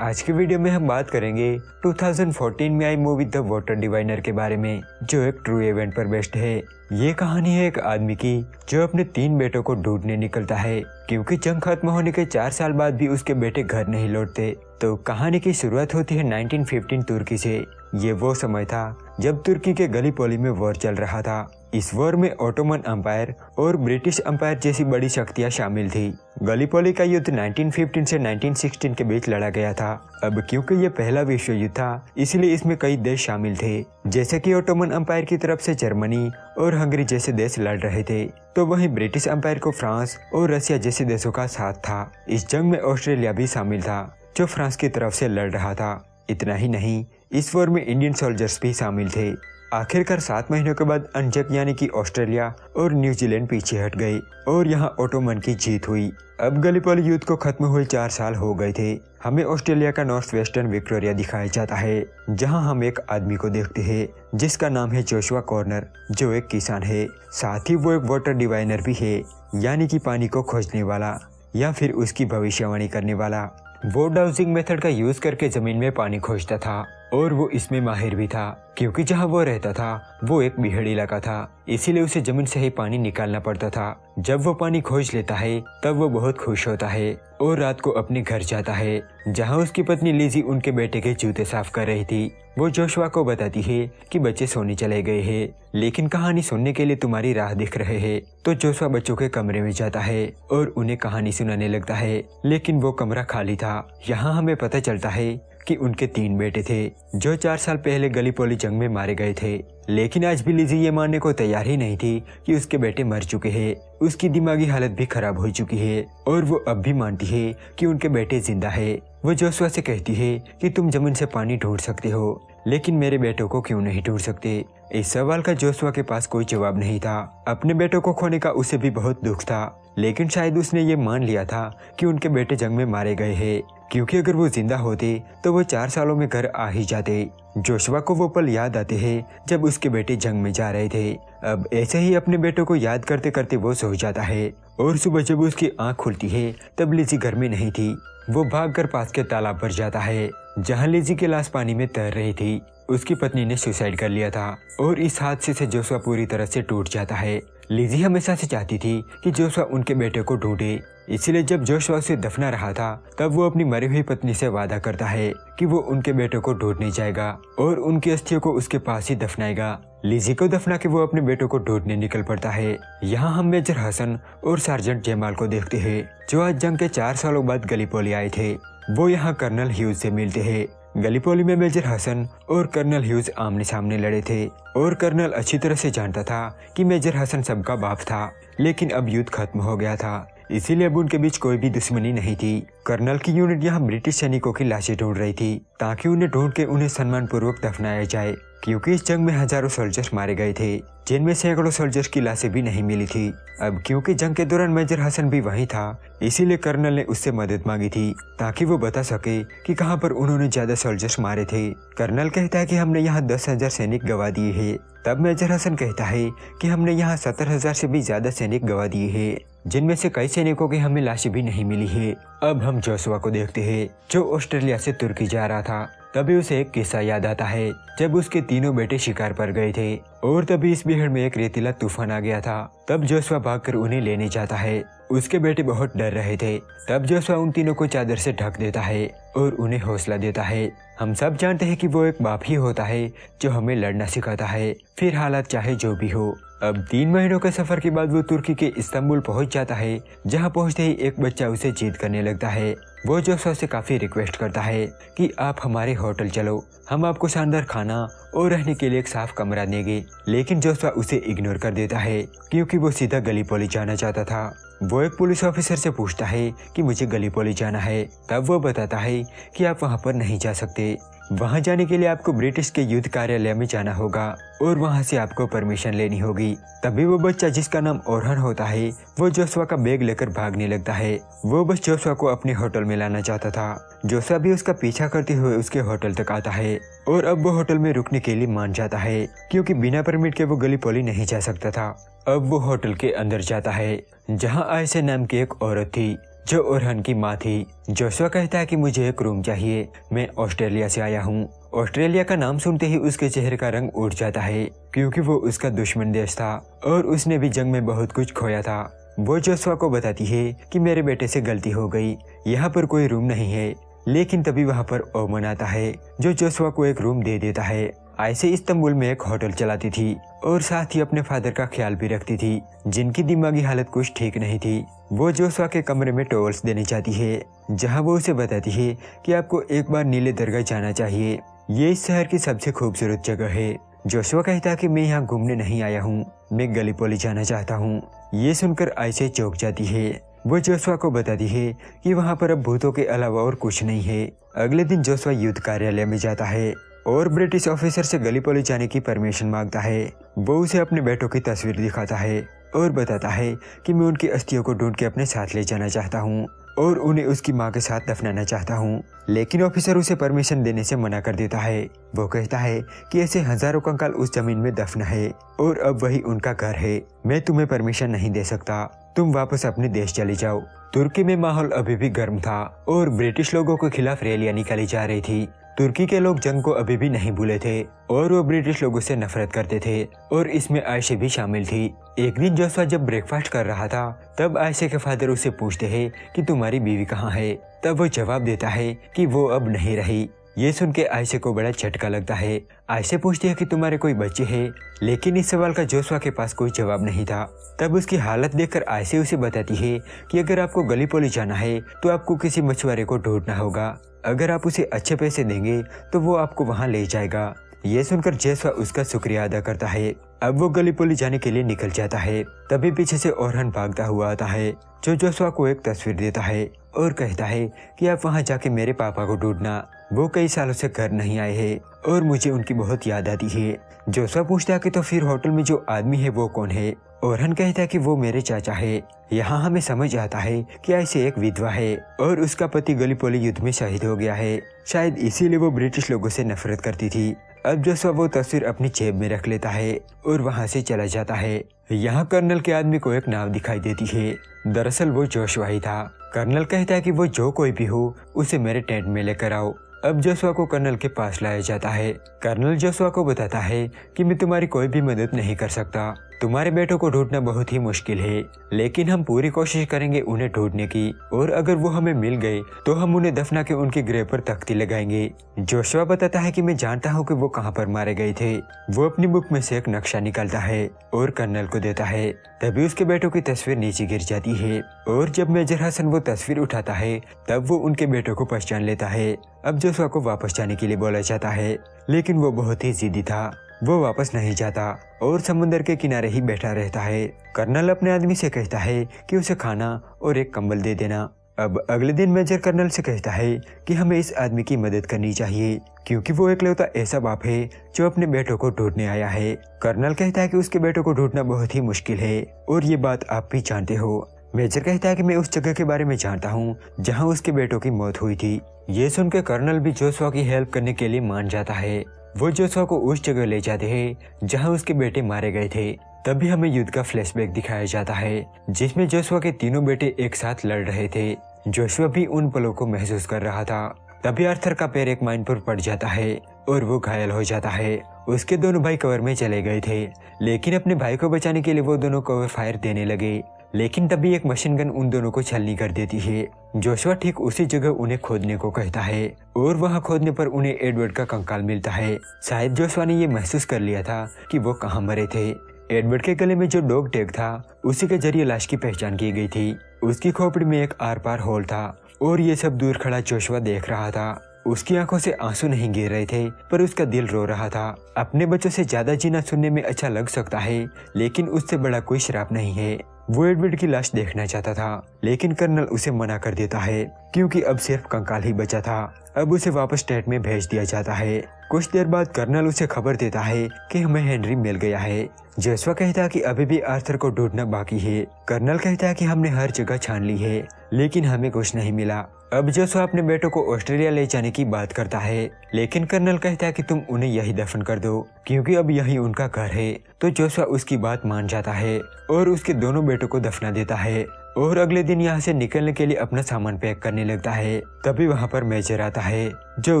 आज की वीडियो में हम बात करेंगे 2014 में आई मूवी द वाटर डिवाइनर के बारे में, जो एक ट्रू इवेंट पर बेस्ड है। ये कहानी है एक आदमी की जो अपने 3 बेटों को ढूंढने निकलता है, क्योंकि जंग खत्म होने के 4 साल बाद भी उसके बेटे घर नहीं लौटते। तो कहानी की शुरुआत होती है 1915 तुर्की से। ये वो समय था जब तुर्की के गलीपोली में वॉर चल रहा था। इस वॉर में ओटोमन अंपायर और ब्रिटिश अंपायर जैसी बड़ी शक्तियां शामिल थी। गलीपोली का युद्ध 1915 से 1916 के बीच लड़ा गया था। अब क्योंकि ये पहला विश्व युद्ध था, इसलिए इसमें कई देश शामिल थे, जैसे कि ओटोमन अंपायर की तरफ से जर्मनी और हंगरी जैसे देश लड़ रहे थे, तो वहीं ब्रिटिश अंपायर को फ्रांस और रशिया जैसे देशों का साथ था। इस जंग में ऑस्ट्रेलिया भी शामिल था, जो फ्रांस की तरफ से लड़ रहा था। इतना ही नहीं, इस वॉर में इंडियन सोल्जर्स भी शामिल थे। आखिरकार 7 महीनों के बाद अनजक यानी कि ऑस्ट्रेलिया और न्यूजीलैंड पीछे हट गए और यहाँ ओटोमन की जीत हुई। अब गलीपोली युद्ध को खत्म हुए 4 साल हो गए थे। हमें ऑस्ट्रेलिया का नॉर्थ वेस्टर्न विक्टोरिया दिखाया जाता है, जहाँ हम एक आदमी को देखते हैं जिसका नाम है जोशुआ कॉर्नर, जो एक किसान है। साथ ही वो एक वाटर डिवाइनर भी है, यानी कि पानी को खोजने वाला या फिर उसकी भविष्यवाणी करने वाला। वो डाउजिंग मेथड का यूज करके जमीन में पानी खोजता था और वो इसमें माहिर भी था, क्योंकि जहाँ वो रहता था वो एक बीहड़ इलाका था, इसीलिए उसे जमीन से ही पानी निकालना पड़ता था। जब वो पानी खोज लेता है तब वो बहुत खुश होता है और रात को अपने घर जाता है, जहाँ उसकी पत्नी लिजी उनके बेटे के जूते साफ कर रही थी। वो जोशुआ को बताती है कि बच्चे सोने चले गए हैं, लेकिन कहानी सुनने के लिए तुम्हारी राह दिख रहे हैं। तो जोशुआ बच्चों के कमरे में जाता है और उन्हें कहानी सुनाने लगता है, लेकिन वो कमरा खाली था। यहाँ हमें पता चलता है कि उनके 3 बेटे थे, जो 4 साल पहले गलीपोली जंग में मारे गए थे। लेकिन आज भी लिजी ये मानने को तैयार ही नहीं थी कि उसके बेटे मर चुके हैं। उसकी दिमागी हालत भी खराब हो चुकी है और वो अब भी मानती है कि उनके बेटे जिंदा है। वो जोशुआ से कहती है कि तुम जमीन से पानी ढूंढ सकते हो, लेकिन मेरे बेटों को क्यों नहीं ढूंढ सकते। इस सवाल का जोशुआ के पास कोई जवाब नहीं था। अपने बेटों को खोने का उसे भी बहुत दुख था, लेकिन शायद उसने ये मान लिया था कि उनके बेटे जंग में मारे गए हैं, क्योंकि अगर वो जिंदा होते तो वो 4 सालों में घर आ ही जाते। जोशुआ को वो पल याद आते हैं जब उसके बेटे जंग में जा रहे थे। अब ऐसे ही अपने बेटों को याद करते करते वो सो जाता है और सुबह जब उसकी आंख खुलती है तब लिजी घर में नहीं थी। वो भागकर पास के तालाब पर जाता है, जहाँ लिजी की लाश पानी में तैर रही थी। उसकी पत्नी ने सुसाइड कर लिया था और इस हादसे से जोशुआ पूरी तरह से टूट जाता है। लिजी हमेशा से चाहती थी कि जोशुआ उनके बेटे को ढूंढे, इसलिए जब जोशुआ उसे दफना रहा था तब वो अपनी मरी हुई पत्नी से वादा करता है कि वो उनके बेटे को ढूंढने जाएगा और उनकी अस्थियों को उसके पास ही दफनाएगा। लिजी को दफना के वो अपने बेटों को ढूंढने निकल पड़ता है। यहाँ हम मेजर हसन और सार्जेंट जमाल को देखते हैं, जो आज जंग के 4 सालों बाद गलीपोली आए थे। वो यहाँ कर्नल ह्यूज से मिलते हैं। गलीपोली में मेजर हसन और कर्नल ह्यूज आमने सामने लड़े थे और कर्नल अच्छी तरह से जानता था कि मेजर हसन सबका बाप था, लेकिन अब युद्ध खत्म हो गया था, इसीलिए अब उनके बीच कोई भी दुश्मनी नहीं थी। कर्नल की यूनिट यहाँ ब्रिटिश सैनिकों की लाशें ढूंढ रही थी, ताकि उन्हें ढूंढ के उन्हें सम्मान पूर्वक दफनाया जाए, क्योंकि इस जंग में हजारों सोल्जर्स मारे गए थे, जिनमें सैकड़ों सोल्जर्स की लाशें भी नहीं मिली थी। अब क्योंकि जंग के दौरान मेजर हसन भी वहीं था, इसीलिए कर्नल ने उससे मदद मांगी थी ताकि वो बता सके कि कहां पर उन्होंने ज्यादा सोल्जर्स मारे थे। कर्नल कहता है कि हमने यहाँ 10,000 सैनिक गवा दिए हैं। तब मेजर हसन कहता है कि हमने यहाँ 70,000 से भी ज्यादा सैनिक गवा दिए हैं, जिनमें से कई सैनिकों की हमें लाशें भी नहीं मिली है। अब हम जोशुआ को देखते हैं, जो ऑस्ट्रेलिया से तुर्की जा रहा था। तभी उसे एक किस्सा याद आता है, जब उसके 3 बेटे शिकार पर गए थे और तभी इस बीहड़ में एक रेतीला तूफान आ गया था। तब जोशुआ भागकर उन्हें लेने जाता है। उसके बेटे बहुत डर रहे थे। तब जोशुआ उन तीनों को चादर से ढक देता है और उन्हें हौसला देता है। हम सब जानते हैं कि वो एक बाप ही होता है जो हमें लड़ना सिखाता है, फिर हालात चाहे जो भी हो। अब 3 महीनों के सफर के बाद वो तुर्की के इस्तांबुल पहुंच जाता है, जहां पहुंचते ही एक बच्चा उसे जिद करने लगता है। वो जोशुआ से काफी रिक्वेस्ट करता है कि आप हमारे होटल चलो, हम आपको शानदार खाना और रहने के लिए एक साफ कमरा देंगे। लेकिन जोशुआ उसे इग्नोर कर देता है, क्योंकि वो सीधा गलीपोली जाना चाहता था। वो एक पुलिस ऑफिसर से पूछता है कि मुझे गलीपोली जाना है। तब वो बताता है कि आप वहाँ पर नहीं जा सकते। वहाँ जाने के लिए आपको ब्रिटिश के युद्ध कार्यालय में जाना होगा और वहाँ से आपको परमिशन लेनी होगी। तभी वो बच्चा, जिसका नाम ओरहन होता है, वो जोशुआ का बैग लेकर भागने लगता है। वो बस जोशुआ को अपने होटल में लाना चाहता था। जोशुआ भी उसका पीछा करते हुए उसके होटल तक आता है और अब वो होटल में रुकने के लिए मान जाता है, क्योंकि बिना परमिट के वो गलीपोली नहीं जा सकता था। अब वो होटल के अंदर जाता है, जहाँ आयशा नाम की एक औरत थी, जो ओरहन की माँ थी। जोशुआ कहता है कि मुझे एक रूम चाहिए, मैं ऑस्ट्रेलिया से आया हूँ। ऑस्ट्रेलिया का नाम सुनते ही उसके चेहरे का रंग उड़ जाता है, क्योंकि वो उसका दुश्मन देश था और उसने भी जंग में बहुत कुछ खोया था। वो जोशुआ को बताती है कि मेरे बेटे से गलती हो गई, यहाँ पर कोई रूम नहीं है। लेकिन तभी वहाँ पर ओमन आता है, जो जोशुआ को एक रूम दे देता है। आयशा इस्तांबुल में एक होटल चलाती थी और साथ ही अपने फादर का ख्याल भी रखती थी, जिनकी दिमागी हालत कुछ ठीक नहीं थी। वो जोशुआ के कमरे में टॉवल्स देने चाहती है, जहाँ वो उसे बताती है कि आपको एक बार नीले दरगाह जाना चाहिए, ये इस शहर की सबसे खूबसूरत जगह है। जोशुआ कहता है कि मैं यहाँ घूमने नहीं आया हूँ, मैं गलीपोली जाना चाहता हूँ। ये सुनकर आयशा चौंक जाती है। वो जोशुआ को बताती है कि वहाँ पर अब भूतों के अलावा और कुछ नहीं है। अगले दिन जोशुआ युद्ध कार्यालय में जाता है और ब्रिटिश ऑफिसर से गलीपोली जाने की परमिशन मांगता है। वो उसे अपने बेटों की तस्वीर दिखाता है और बताता है कि मैं उनकी अस्थियों को ढूंढ के अपने साथ ले जाना चाहता हूँ और उन्हें उसकी माँ के साथ दफनाना चाहता हूँ। लेकिन ऑफिसर उसे परमिशन देने से मना कर देता है। वो कहता है कि ऐसे हजारों कंकाल उस जमीन में दफन है और अब वही उनका घर है। मैं तुम्हें परमिशन नहीं दे सकता, तुम वापस अपने देश चले जाओ। तुर्की में माहौल अभी भी गर्म था और ब्रिटिश लोगों के खिलाफ रैलियां निकाली जा रही थी। तुर्की के लोग जंग को अभी भी नहीं भूले थे और वो ब्रिटिश लोगों से नफरत करते थे और इसमें आयशा भी शामिल थी। एक दिन जोशुआ जब ब्रेकफास्ट कर रहा था, तब आयशा के फादर उससे पूछते हैं कि तुम्हारी बीवी कहाँ है। तब वो जवाब देता है कि वो अब नहीं रही। ये सुन के आयशा को बड़ा झटका लगता है। आयशा पूछती है कि तुम्हारे कोई बच्चे हैं, लेकिन इस सवाल का जोशुआ के पास कोई जवाब नहीं था। तब उसकी हालत देखकर आयशा उसे बताती है कि अगर आपको गलीपोली जाना है तो आपको किसी मछुआरे को ढूंढना होगा। अगर आप उसे अच्छे पैसे देंगे तो वो आपको वहाँ ले जाएगा। ये सुनकर जोशुआ उसका शुक्रिया अदा करता है। अब वो गलीपोली जाने के लिए निकल जाता है। तभी पीछे से ओरहन भागता हुआ आता है, जो जोशुआ को एक तस्वीर देता है और कहता है कि आप वहाँ जाके मेरे पापा को ढूंढना, वो कई सालों से घर नहीं आए हैं और मुझे उनकी बहुत याद आती है। जोशुआ पूछता है कि तो फिर होटल में जो आदमी है वो कौन है। ओरहन कहता है कि वो मेरे चाचा है। यहाँ हमें समझ आता है कि ऐसे एक विधवा है और उसका पति गलीपोली युद्ध में शहीद हो गया है, शायद इसीलिए वो ब्रिटिश लोगों से नफरत करती थी। अब जोशुआ वो तस्वीर अपनी जेब में रख लेता है और वहाँ से चला जाता है। यहाँ कर्नल के आदमी को एक नाव दिखाई देती है। दरअसल वो जोशुआ ही था। कर्नल कहता है कि वो जो कोई भी हो उसे मेरे टेंट में लेकर आओ। अब जोशुआ को कर्नल के पास लाया जाता है। कर्नल जोशुआ को बताता है कि मैं तुम्हारी कोई भी मदद नहीं कर सकता, तुम्हारे बेटों को ढूंढना बहुत ही मुश्किल है, लेकिन हम पूरी कोशिश करेंगे उन्हें ढूंढने की, और अगर वो हमें मिल गए तो हम उन्हें दफना के उनके ग्रेव पर तख्ती लगाएंगे। जोशुआ बताता है कि मैं जानता हूँ कि वो कहाँ पर मारे गए थे। वो अपनी बुक में से एक नक्शा निकालता है और कर्नल को देता है। तभी उसके बेटों की तस्वीर नीचे गिर जाती है और जब मेजर हसन वो तस्वीर उठाता है तब वो उनके बेटों को पहचान लेता है। अब जोशुआ को वापस जाने के लिए बोला जाता है, लेकिन वो बहुत ही जिद्दी था। वो वापस नहीं जाता और समुद्र के किनारे ही बैठा रहता है। कर्नल अपने आदमी से कहता है कि उसे खाना और एक कंबल दे देना। अब अगले दिन मेजर कर्नल से कहता है कि हमें इस आदमी की मदद करनी चाहिए, क्योंकि वो इकलौता ऐसा बाप है जो अपने बेटों को ढूंढने आया है। कर्नल कहता है कि उसके बेटों को ढूंढना बहुत ही मुश्किल है और ये बात आप भी जानते हो। मेजर कहता है कि मैं उस जगह के बारे में जानता हूँ जहाँ उसके बेटों की मौत हुई थी। ये सुनकर कर्नल भी जोशुआ की हेल्प करने के लिए मान जाता है। वो जोशुआ को उस जगह ले जाते हैं जहाँ उसके बेटे मारे गए थे। तभी हमें युद्ध का फ्लैशबैक दिखाया जाता है, जिसमें जोशुआ के तीनों बेटे एक साथ लड़ रहे थे। जोशुआ भी उन पलों को महसूस कर रहा था। तभी आर्थर का पैर एक माइन पर पड़ जाता है और वो घायल हो जाता है। उसके दोनों भाई कवर में चले गए थे, लेकिन अपने भाई को बचाने के लिए वो दोनों कवर फायर देने लगे। लेकिन तभी एक मशीन गन उन दोनों को छलनी कर देती है। जोशुआ ठीक उसी जगह उन्हें खोदने को कहता है और वहां खोदने पर उन्हें एडवर्ड का कंकाल मिलता है। शायद जोशुआ ने ये महसूस कर लिया था कि वो कहाँ मरे थे। एडवर्ड के गले में जो डॉग टैग था उसी के जरिए लाश की पहचान की गई थी। उसकी खोपड़ी में एक आर पार होल था और ये सब दूर खड़ा जोशुआ देख रहा था। उसकी आंखों से आंसू नहीं गिर रहे थे, पर उसका दिल रो रहा था। अपने बच्चों से ज्यादा जीना सुनने में अच्छा लग सकता है, लेकिन उससे बड़ा कोई श्राप नहीं है। वो एडवर्ड की लाश देखना चाहता था, लेकिन कर्नल उसे मना कर देता है, क्योंकि अब सिर्फ कंकाल ही बचा था। अब उसे वापस टेंट में भेज दिया जाता है। कुछ देर बाद कर्नल उसे खबर देता है कि हमें हेनरी मिल गया है। जोशुआ कहता है कि अभी भी आर्थर को ढूंढना बाकी है। कर्नल कहता है कि हमने हर जगह छान ली है, लेकिन हमें कुछ नहीं मिला। अब जोशुआ अपने बेटों को ऑस्ट्रेलिया ले जाने की बात करता है, लेकिन कर्नल कहता है कि तुम उन्हें यही दफन कर दो, क्योंकि अब यही उनका घर है। तो जोशुआ उसकी बात मान जाता है और उसके दोनों बेटों को दफना देता है। और अगले दिन यहाँ से निकलने के लिए अपना सामान पैक करने लगता है। तभी वहाँ पर मेजर आता है जो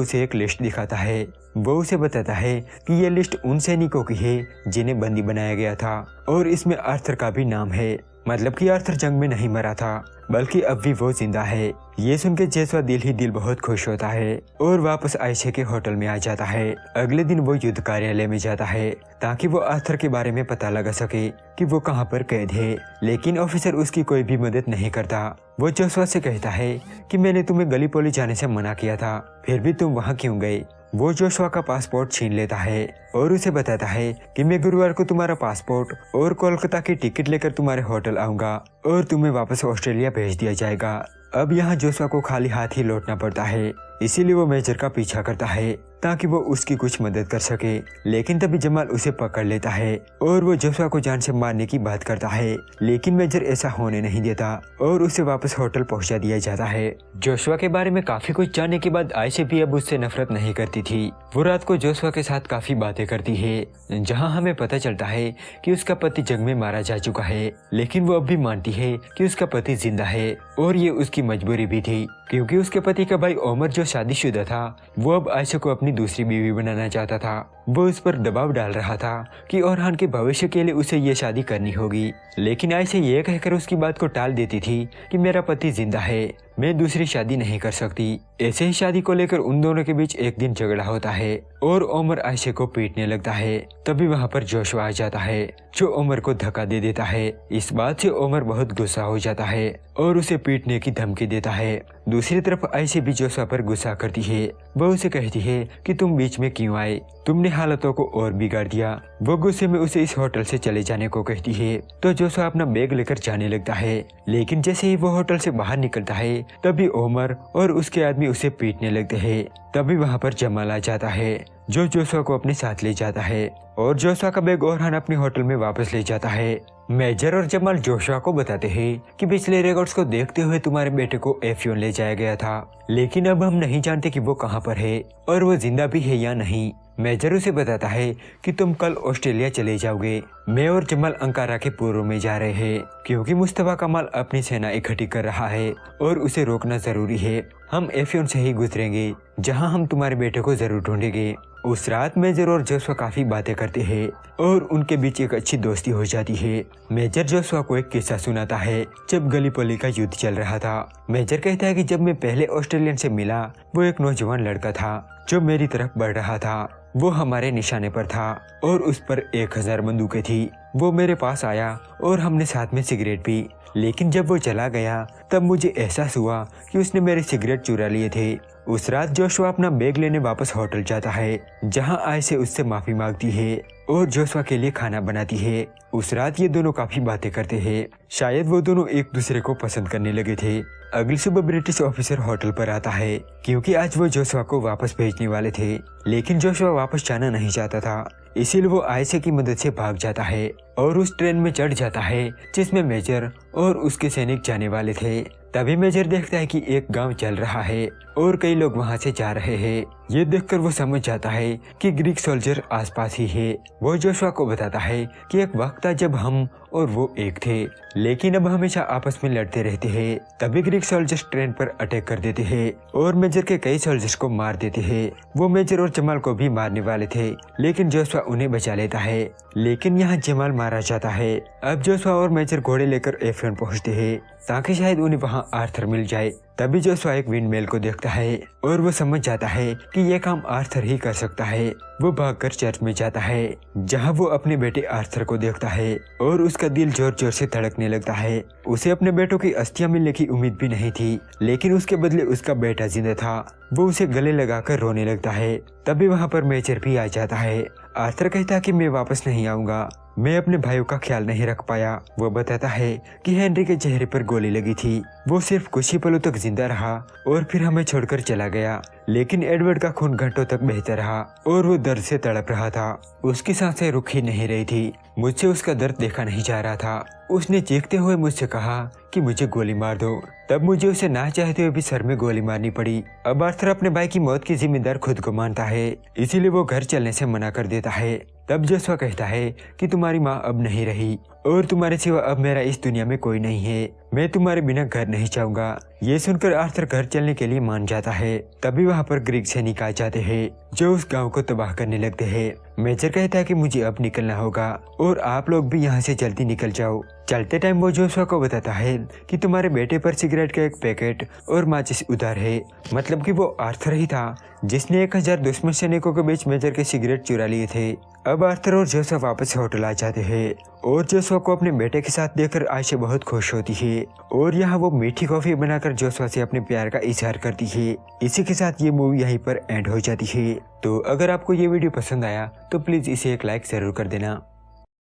उसे एक लिस्ट दिखाता है। वो उसे बताता है कि ये लिस्ट उन सैनिकों की है जिन्हें बंदी बनाया गया था और इसमें आर्थर का भी नाम है। मतलब कि आर्थर जंग में नहीं मरा था बल्कि अब भी वो जिंदा है। ये सुन के जोशुआ दिल ही दिल बहुत खुश होता है और वापस आयशा के होटल में आ जाता है। अगले दिन वो युद्ध कार्यालय में जाता है ताकि वो आर्थर के बारे में पता लगा सके कि वो कहाँ पर कैद है, लेकिन ऑफिसर उसकी कोई भी मदद नहीं करता। वो जोशुआ से कहता है कि मैंने तुम्हें गलीपोली जाने से मना किया था, फिर भी तुम वहाँ क्यों गए। वो जोशुआ का पासपोर्ट छीन लेता है और उसे बताता है कि मैं गुरुवार को तुम्हारा पासपोर्ट और कोलकाता की टिकट लेकर तुम्हारे होटल आऊंगा और तुम्हें वापस ऑस्ट्रेलिया भेज दिया जाएगा। अब यहाँ जोशुआ को खाली हाथ ही लौटना पड़ता है, इसीलिए वो मेजर का पीछा करता है ताकि वो उसकी कुछ मदद कर सके। लेकिन तभी जमाल उसे पकड़ लेता है और वो जोशुआ को जान से मारने की बात करता है, लेकिन मेजर ऐसा होने नहीं देता और उसे वापस होटल पहुंचा दिया जाता है। जोशुआ के बारे में काफी कुछ जानने के बाद आयशा भी अब उससे नफरत नहीं करती थी। वो रात को जोशुआ के साथ काफी बातें करती है, जहाँ हमें पता चलता है कि उसका पति जंग में मारा जा चुका है, लेकिन वो अब भी मानती है कि उसका पति जिंदा है और ये उसकी मजबूरी भी थी क्योंकि उसके पति का भाई ओमर जो शादीशुदा था वो अब आयशा को अपनी दूसरी बीवी बनाना चाहता था। वो उस पर दबाव डाल रहा था कि ओरहान के भविष्य के लिए उसे ये शादी करनी होगी, लेकिन आयशा ये कहकर उसकी बात को टाल देती थी कि मेरा पति जिंदा है, मैं दूसरी शादी नहीं कर सकती। ऐसे ही शादी को लेकर उन दोनों के बीच एक दिन झगड़ा होता है और ओमर आयशा को पीटने लगता है। तभी वहाँ पर जोशुआ आ जाता है जो ओमर को धक्का दे देता है। इस बात से ओमर बहुत गुस्सा हो जाता है और उसे पीटने की धमकी देता है। दूसरी तरफ आयशा भी जोशुआ पर गुस्सा करती है। वो उसे कहती है कि तुम बीच में क्यों आए, तुमने हालातों को और बिगाड़ दिया। वो गुस्से में उसे इस होटल से चले जाने को कहती है तो जोशुआ अपना बैग लेकर जाने लगता है, लेकिन जैसे ही वो होटल से बाहर निकलता है तभी ओमर और उसके आदमी उसे पीटने लगते हैं। तभी वहाँ पर जमाल आ जाता है जो जोशुआ को अपने साथ ले जाता है और जोशुआ का बैग ओरहान अपने होटल में वापस ले जाता है। मेजर और जमाल जोशुआ को बताते हैं कि पिछले रिकॉर्ड्स को देखते हुए तुम्हारे बेटे को एफियोन ले जाया गया था, लेकिन अब हम नहीं जानते कि वो कहाँ पर है और वो जिंदा भी है या नहीं। मेजर उसे बताता है कि तुम कल ऑस्ट्रेलिया चले जाओगे। मैं और जमाल अंकारा के पूर्व में जा रहे हैं क्योंकि मुस्तफा कमाल अपनी सेना इकट्ठी कर रहा है और उसे रोकना जरूरी है। हम एफियोन से ही गुजरेंगे जहां हम तुम्हारे बेटे को जरूर ढूंढेंगे। उस रात मेजर और जोशुआ काफी बातें करते हैं और उनके बीच एक अच्छी दोस्ती हो जाती है। मेजर जोशुआ को एक किस्सा सुनाता है जब गलीपोली का युद्ध चल रहा था। मेजर कहता है कि जब मैं पहले ऑस्ट्रेलियन से मिला वो एक नौजवान लड़का था जो मेरी तरफ बढ़ रहा था। वो हमारे निशाने पर था और उस पर 1000 बंदूकें थी। वो मेरे पास आया और हमने साथ में सिगरेट पी, लेकिन जब वो चला गया तब मुझे एहसास हुआ कि उसने मेरे सिगरेट चुरा लिए थे। उस रात जोशुआ अपना बैग लेने वापस होटल जाता है जहां आयशा उससे माफी मांगती है और जोशुआ के लिए खाना बनाती है। उस रात ये दोनों काफी बातें करते हैं। शायद वो दोनों एक दूसरे को पसंद करने लगे थे। अगली सुबह ब्रिटिश ऑफिसर होटल पर आता है क्योंकि आज वो जोशुआ को वापस भेजने वाले थे, लेकिन जोशुआ वापस जाना नहीं चाहता था, इसीलिए वो आयशा की मदद से भाग जाता है और उस ट्रेन में चढ़ जाता है जिसमें मेजर और उसके सैनिक जाने वाले थे। तभी मेजर देखता है कि एक गांव चल रहा है और कई लोग वहां से जा रहे हैं। ये देखकर वो समझ जाता है कि ग्रीक सोल्जर आसपास ही है। वो जोशुआ को बताता है कि एक वक्त था जब हम और वो एक थे, लेकिन अब हमेशा आपस में लड़ते रहते हैं। तभी ग्रीक सोल्जर्स ट्रेन पर अटैक कर देते हैं और मेजर के कई सोल्जर्स को मार देते हैं। वो मेजर और जमाल को भी मारने वाले थे, लेकिन जोशुआ उन्हें बचा लेता है, लेकिन यहाँ जमाल मारा जाता है। अब जोशुआ और मेजर घोड़े लेकर एफियोन पहुँचते हैं ताकि शायद उन्हें वहाँ आर्थर मिल जाए। तभी जोशुआ एक विंडमिल को देखता है और वो समझ जाता है कि यह काम आर्थर ही कर सकता है। वो भागकर चर्च में जाता है जहां वो अपने बेटे आर्थर को देखता है और उसका दिल जोर जोर से धड़कने लगता है। उसे अपने बेटों की अस्थियां मिलने की उम्मीद भी नहीं थी, लेकिन उसके बदले उसका बेटा जिंदा था। वो उसे गले लगाकर रोने लगता है। तभी वहाँ पर मेजर भी आ जाता है। आर्थर कहता है कि मैं वापस नहीं आऊंगा, मैं अपने भाइयों का ख्याल नहीं रख पाया। वो बताता है कि हेनरी के चेहरे पर गोली लगी थी, वो सिर्फ कुछ ही पलों तक जिंदा रहा और फिर हमें छोड़कर चला गया, लेकिन एडवर्ड का खून घंटों तक बहता रहा और वो दर्द से तड़प रहा था। उसकी सांसें रुक ही नहीं रही थी। मुझसे उसका दर्द देखा नहीं जा रहा था। उसने चीखते हुए मुझसे कहा कि मुझे गोली मार दो। तब मुझे उसे ना चाहते हुए भी सर में गोली मारनी पड़ी। अब आर्थर अपने भाई की मौत की जिम्मेदार खुद को मानता है, इसीलिए वो घर चलने से मना कर देता है। तब जोशुआ कहता है कि तुम्हारी माँ अब नहीं रही और तुम्हारे सिवा अब मेरा इस दुनिया में कोई नहीं है। मैं तुम्हारे बिना घर नहीं जाऊंगा। ये सुनकर आर्थर घर चलने के लिए मान जाता है। तभी वहाँ पर ग्रीक सैनिक आ जाते हैं जो उस गांव को तबाह करने लगते हैं। मेजर कहता है कि मुझे अब निकलना होगा और आप लोग भी यहाँ से जल्दी निकल जाओ। चलते टाइम वो जोशुआ को बताता है कि तुम्हारे बेटे पर सिगरेट का एक पैकेट और माचिस उधार है। मतलब कि वो आर्थर ही था जिसने 1000 दुश्मन सैनिकों के बीच मेजर के सिगरेट चुरा लिए थे। अब आर्थर और जोशुआ वापस होटल आ जाते हैं और जोशुआ को अपने बेटे के साथ देखकर आयशा बहुत खुश होती है और यहाँ वो मीठी कॉफी बनाकर जोशुआ से अपने प्यार का इजहार करती है। इसी के साथ ये मूवी यहीं पर एंड हो जाती है। तो अगर आपको ये वीडियो पसंद आया तो प्लीज इसे एक लाइक जरूर कर देना।